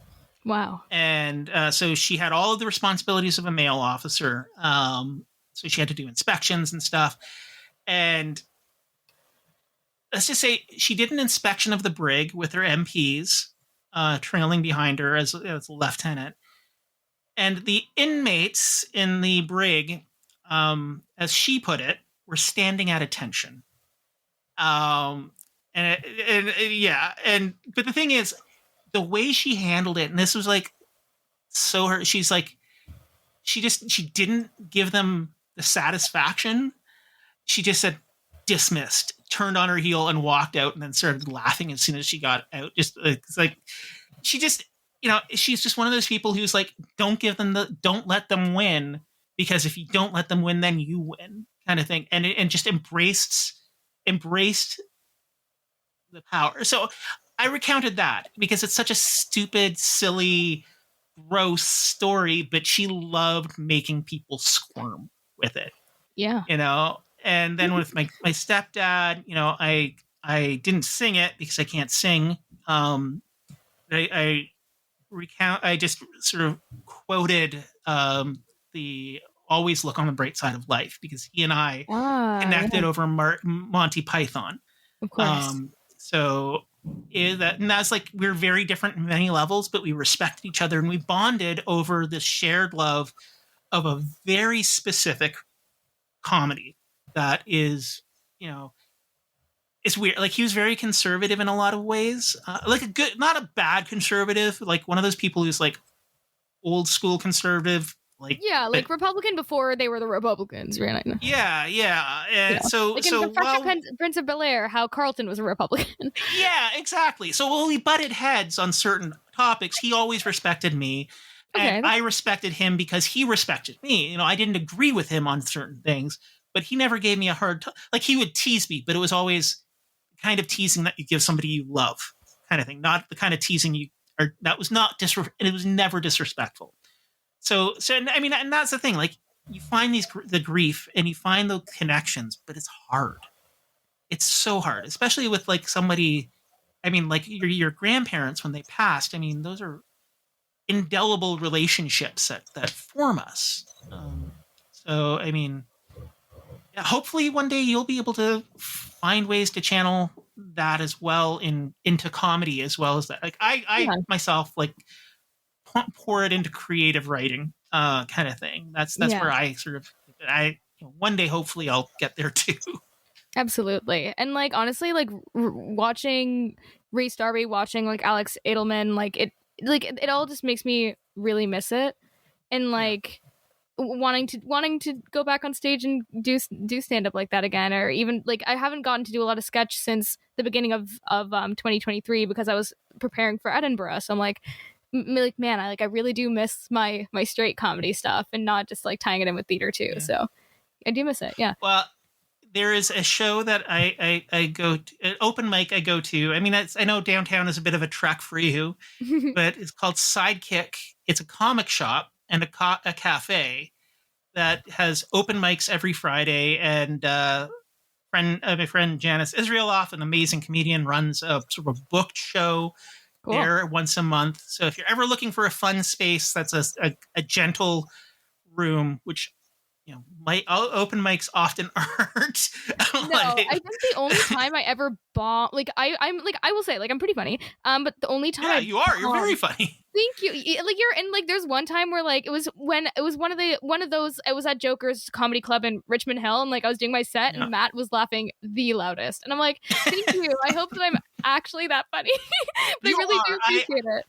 Wow. And so she had all of the responsibilities of a male officer. So she had to do inspections and stuff. And let's just say she did an inspection of the brig with her MPs trailing behind her as a lieutenant. And the inmates in the brig, as she put it, were standing at attention. But the thing is, the way she handled it, and this was like, she's like, she didn't give them the satisfaction. She just said, dismissed, turned on her heel and walked out, and then started laughing as soon as she got out. Just it's like, she just, you know, she's just one of those people who's like, don't let them win, because if you don't let them win, then you win, kind of thing. And just embraced the power. So I recounted that because it's such a stupid, silly, gross story, but she loved making people squirm with it. Yeah. You know, and then with my stepdad, you know, I didn't sing it because I can't sing. I just sort of quoted the always look on the bright side of life, because he and I connected over Monty Python. Of course. That's like, we're very different in many levels, but we respected each other, and we bonded over this shared love of a very specific comedy that is, you know, it's weird. Like he was very conservative in a lot of ways, like a good, not a bad conservative, like one of those people who's like old school conservative, like like Republican before they were the Republicans, right? Yeah. And Yeah. so like in so the Fresh well, Prince of Bel-Air, how Carlton was a Republican. yeah, exactly. So while we butted heads on certain topics, he always respected me. And I respected him because he respected me. You know, I didn't agree with him on certain things, but he never gave me a hard time. Like he would tease me, but it was always kind of teasing that you give somebody you love, kind of thing. Not the kind of teasing you, or that was not it was never disrespectful. So I mean, and that's the thing. Like you find the grief and you find the connections, but it's hard. It's so hard, especially with like somebody. I mean, like your grandparents when they passed. I mean, those are indelible relationships that form us. So I mean, yeah, hopefully one day you'll be able to find ways to channel that as well into comedy as well as that. Like I myself like pour it into creative writing, kind of thing. That's where I sort of one day hopefully I'll get there too. Absolutely. And like honestly, like watching Rhys Darby, watching like Alex Edelman, like it all just makes me really miss it, and like wanting to go back on stage and do stand up like that again, or even like I haven't gotten to do a lot of sketch since the beginning of 2023 because I was preparing for Edinburgh. So I'm like man, I really do miss my straight comedy stuff and not just like tying it in with theater too. Yeah. So I do miss it. Yeah. Well, there is a show that I go to, an open mic I go to. I mean, I know downtown is a bit of a trek for you, but it's called Sidekick. It's a comic shop and a cafe that has open mics every Friday. And my friend Janice Israeloff, an amazing comedian, runs a sort of booked show there once a month. So if you're ever looking for a fun space, that's a gentle room, which my open mics often aren't. No, I think the only time I ever bombed, like I'm like I will say, like I'm pretty funny. But the only time you're very funny. Thank you. Like you're, and like there's one time where like it was one of those. I was at Joker's Comedy Club in Richmond Hill, and like I was doing my set, and Matt was laughing the loudest, and I'm like, thank you. I hope that I'm actually that funny. But I really do appreciate it.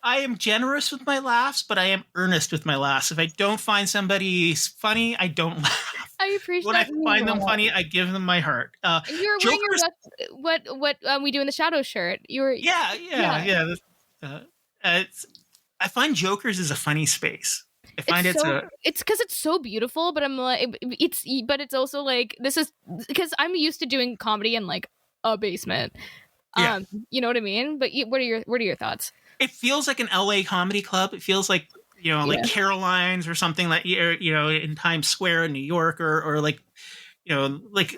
I am generous with my laughs, but I am earnest with my laughs. If I don't find somebody funny, I don't laugh. I appreciate when I find them funny, I give them my heart. And you were wearing your what we do in the shadow shirt. You were yeah. I find Joker's is a funny space. I find it's because it's so beautiful, but I'm like it's also like this is because I'm used to doing comedy in like a basement. You know what I mean? But what are your thoughts? It feels like an LA comedy club. It feels like like Caroline's or something like in Times Square in New York or like like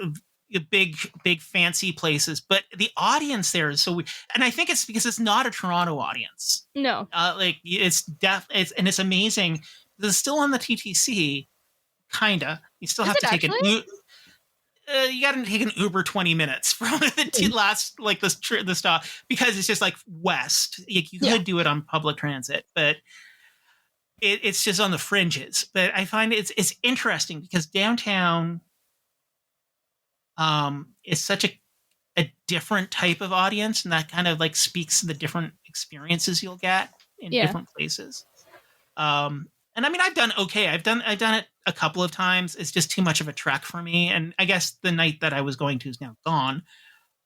big fancy places, but the audience there is so weird. And I think it's because it's not a Toronto audience. No, like it's amazing. It's still on the TTC, kinda. You still have to take you got to take an Uber 20 minutes from the last like the stop because it's just like west. You could do it on public transit, but it's just on the fringes. But I find it's interesting because downtown is such a different type of audience, and that kind of like speaks to the different experiences you'll get in different places. And I mean, I've done okay. I've done it a couple of times. It's just too much of a trek for me. And I guess the night that I was going to is now gone.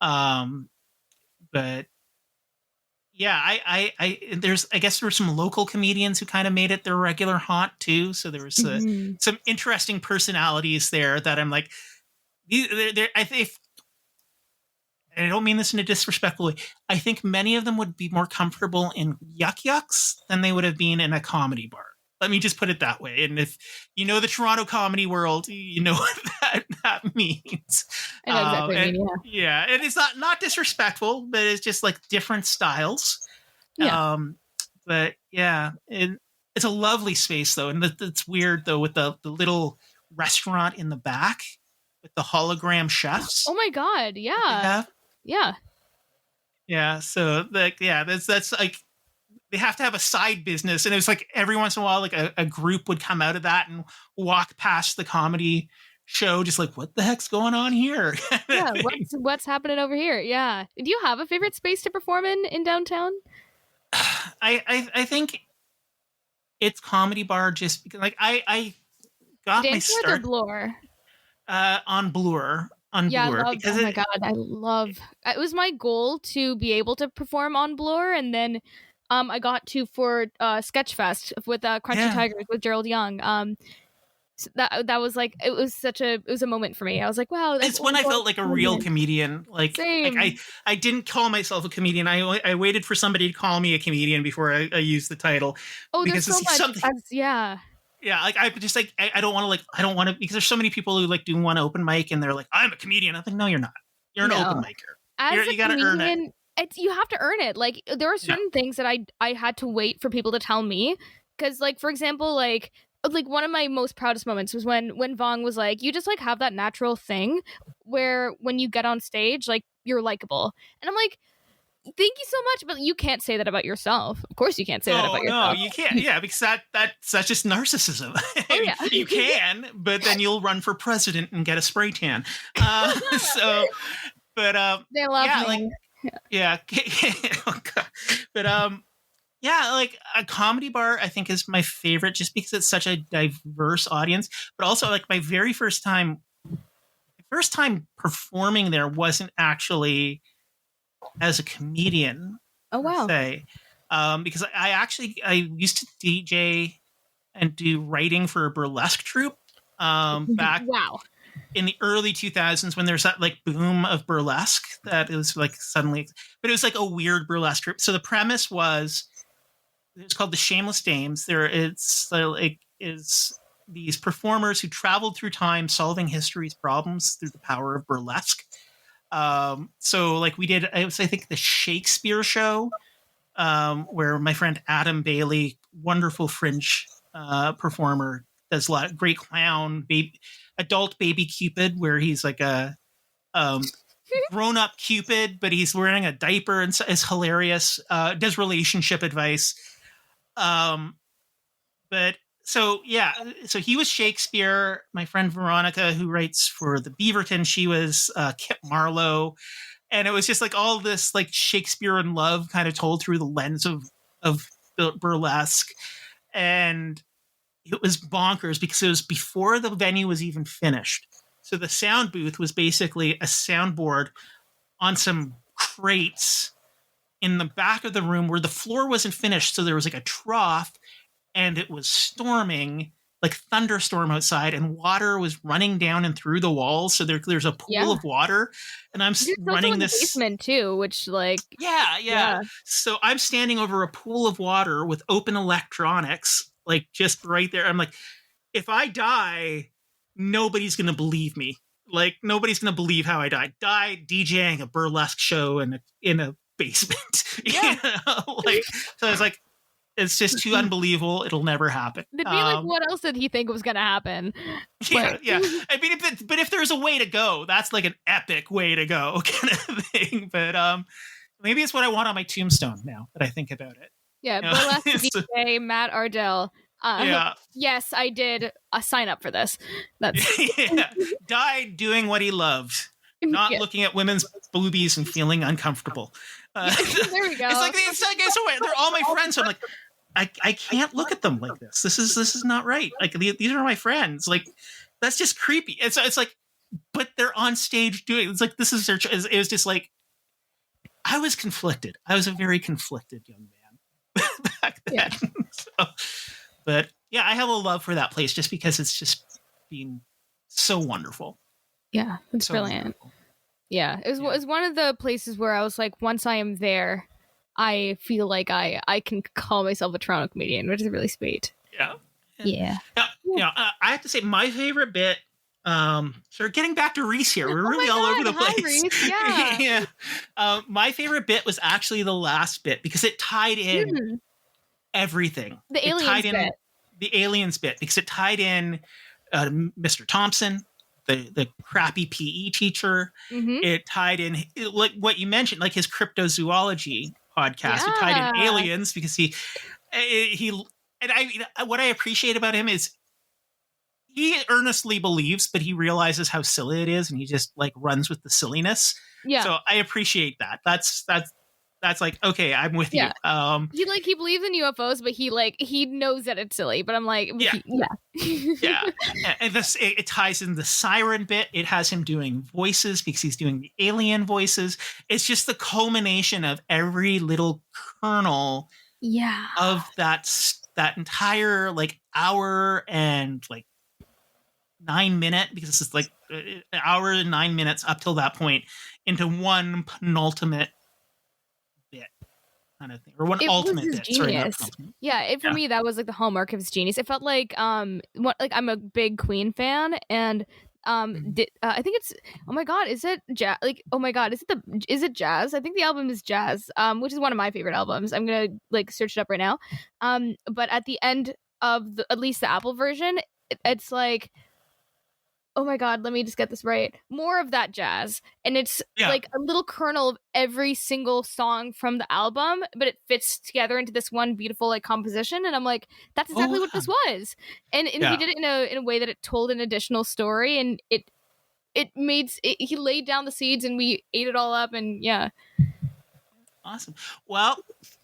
But yeah, I guess there were some local comedians who kind of made it their regular haunt too. So there was some interesting personalities there that I'm like, I don't mean this in a disrespectful way. I think many of them would be more comfortable in Yuck Yucks than they would have been in a comedy bar. Let me just put it that way. And if you know the Toronto comedy world, you know what that means. I know exactly what you mean, yeah. And it's not disrespectful, but it's just like different styles. Yeah. But yeah, it's a lovely space though. And it's weird though with the little restaurant in the back with the hologram chefs. Oh my God. Yeah. Yeah. So that's like, they have to have a side business. And it was like every once in a while, like a group would come out of that and walk past the comedy show, just like, what the heck's going on here? Yeah, what's happening over here? Yeah. Do you have a favorite space to perform in downtown? I think it's Comedy Bar, just because like I got my Dance or the start Bloor? on Bloor. Yeah, Bloor, I love. because Oh my god, I love. It was my goal to be able to perform on Bloor, and then, I got to for Sketchfest with Crunchy Tigers with Gerald Young. So that was like it was a moment for me. I was like, wow, it's when I felt like a real comedian. Same. I didn't call myself a comedian. I waited for somebody to call me a comedian before I used the title. Oh, because there's so much. Yeah. Yeah, like I just like I don't want to because there's so many people who like do one open mic and they're like, I'm a comedian. I'm like, no, you're not. You're an open micer. You got to earn it. You have to earn it. Like there are certain things that I had to wait for people to tell me, because like for example like one of my most proudest moments was when Vong was like, you just like have that natural thing where when you get on stage like you're likable, and I'm like, thank you so much, but you can't say that about yourself. Of course you can't say that about yourself. No, you can't. Yeah, because that's just narcissism. Oh, yeah. You can, but then you'll run for president and get a spray tan. They love me. Yeah. Oh, God. But like a Comedy Bar, I think is my favorite just because it's such a diverse audience. But also, like my first time performing there wasn't actually as a comedian. Oh wow! Because I used to DJ and do writing for a burlesque troupe back in the early 2000s when there's that like boom of burlesque that it was like suddenly, but it was like a weird burlesque troupe. So the premise was it's called the Shameless Dames. Is these performers who traveled through time solving history's problems through the power of burlesque. So like we did, I think the Shakespeare show, where my friend Adam Bailey, wonderful Fringe performer, does a lot of great clown, adult baby Cupid, where he's like a grown up Cupid, but he's wearing a diaper and is hilarious. Does relationship advice. So he was Shakespeare. My friend Veronica, who writes for the Beaverton, she was Kip Marlowe, and it was just like all this like Shakespeare in love kind of told through the lens of burlesque, and it was bonkers because it was before the venue was even finished. So the sound booth was basically a soundboard on some crates in the back of the room where the floor wasn't finished. So there was like a trough. And it was storming, like thunderstorm outside, and water was running down and through the walls. So there's a pool of water, and I'm running this basement too, which like yeah. So I'm standing over a pool of water with open electronics, like just right there. I'm like, if I die, nobody's gonna believe me. Like nobody's gonna believe how I died. Died DJing a burlesque show in a basement. Yeah. So I was like. It's just too unbelievable. It'll never happen. They'd be like, what else did he think was going to happen? Yeah. I mean, but if there's a way to go, that's like an epic way to go kind of thing. But maybe it's what I want on my tombstone now that I think about it. Yeah, burlesque DJ Matt Ardell. Yes, I did sign up for this. That's died doing what he loved, not looking at women's boobies and feeling uncomfortable. There we go. It's like they're all my friends. So I'm like, I can't look at them like this. This is not right. Like these are my friends. Like that's just creepy. It's like, but they're on stage doing. It's like this is their. It was just like, I was conflicted. I was a very conflicted young man back then. Yeah. But yeah, I have a love for that place just because it's just been so wonderful. Yeah, it's so brilliant. Wonderful. Yeah, it was one of the places where I was like, once I am there, I feel like I can call myself a Toronto comedian, which is really sweet. Yeah. I have to say my favorite bit. So getting back to Rhys here, we're really all over the place. Hi, Rhys. Yeah. My favorite bit was actually the last bit because it tied in everything. The aliens bit because it tied in Mr. Thompson. The crappy PE teacher. Mm-hmm. It tied in like what you mentioned, like his cryptozoology podcast. It tied in aliens because he what I appreciate about him is he earnestly believes, but he realizes how silly it is, and he just like runs with the silliness. Yeah. So I appreciate that. That's like, okay, I'm with Yeah. you. He believes in UFOs, but he knows that it's silly. But I'm like, Yeah. yeah. And it ties in the siren bit. It has him doing voices because he's doing the alien voices. It's just the culmination of every little kernel Yeah. of that entire like hour and like 9 minute, because it's like an hour and 9 minutes up till that point into one penultimate bit kind of thing, or one ultimate bit. Genius. Sorry, not penultimate. Yeah, for me that was like the hallmark of his genius. It felt like I'm a big Queen fan, and I think it's, oh my god, is it jazz? Like, oh my god, is it jazz? I think the album is jazz, which is one of my favorite albums. I'm gonna like search it up right now. But at the end of at least the Apple version, it's like, oh my god, let me just get this right. More of that jazz. And it's like a little kernel of every single song from the album, but it fits together into this one beautiful like composition. And I'm like, that's exactly what this was. And he did it in a way that it told an additional story, and he laid down the seeds and we ate it all up, and yeah. Awesome. Well,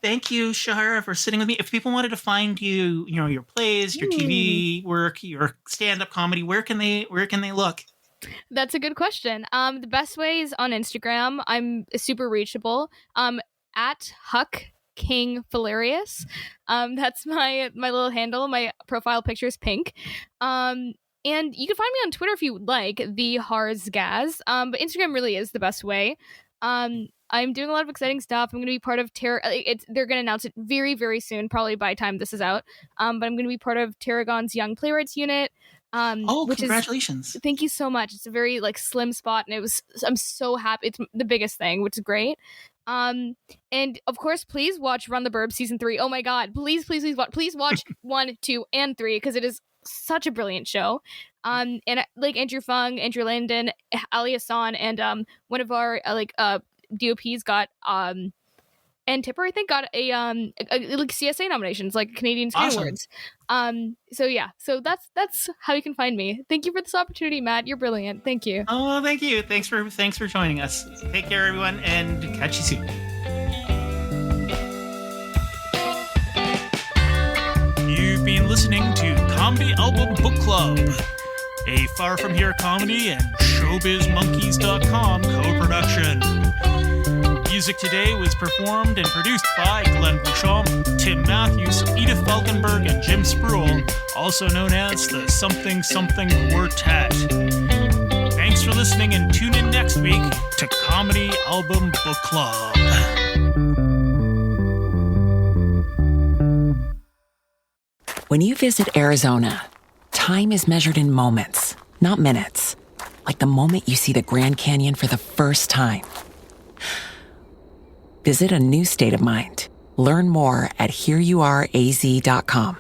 thank you, Shaharah, for sitting with me. If people wanted to find you, your plays, your TV work, your stand-up comedy, where can they look? That's a good question. The best way is on Instagram. I'm super reachable. At Huck King Hilarious. That's my little handle. My profile picture is pink. And you can find me on Twitter if you would like, the Hars Gaz. But Instagram really is the best way. I'm doing a lot of exciting stuff. I'm going to be part of they're going to announce it very, very soon, probably by the time this is out. But I'm going to be part of Tarragon's Young Playwrights Unit. Congratulations. Thank you so much. It's a very like slim spot, and I'm so happy. It's the biggest thing, which is great. And of course, please watch Run the Burbs season 3. Oh my God, please watch 1, 2, and 3, because it is such a brilliant show. And like Andrew Fung, Andrew Landon, Ali Hassan, and one of our DOPs got and Tipper, I think, got a like CSA nominations, like Canadian Screen Awards. So that's how you can find me. Thank you for this opportunity, Matt. You're brilliant. Thank you. Oh, thank you. Thanks for joining us. Take care, everyone, and catch you soon. You've been listening to Comedy Album Book Club, a Far From Here comedy and ShowbizMonkeys.com co-production. Music today was performed and produced by Glenn Bouchon, Tim Matthews, Edith Falkenberg, and Jim Spruill, also known as the Something Something Quartet. Thanks for listening, and tune in next week to Comedy Album Book Club. When you visit Arizona, time is measured in moments, not minutes. Like the moment you see the Grand Canyon for the first time. Visit a new state of mind. Learn more at hereyouareaz.com.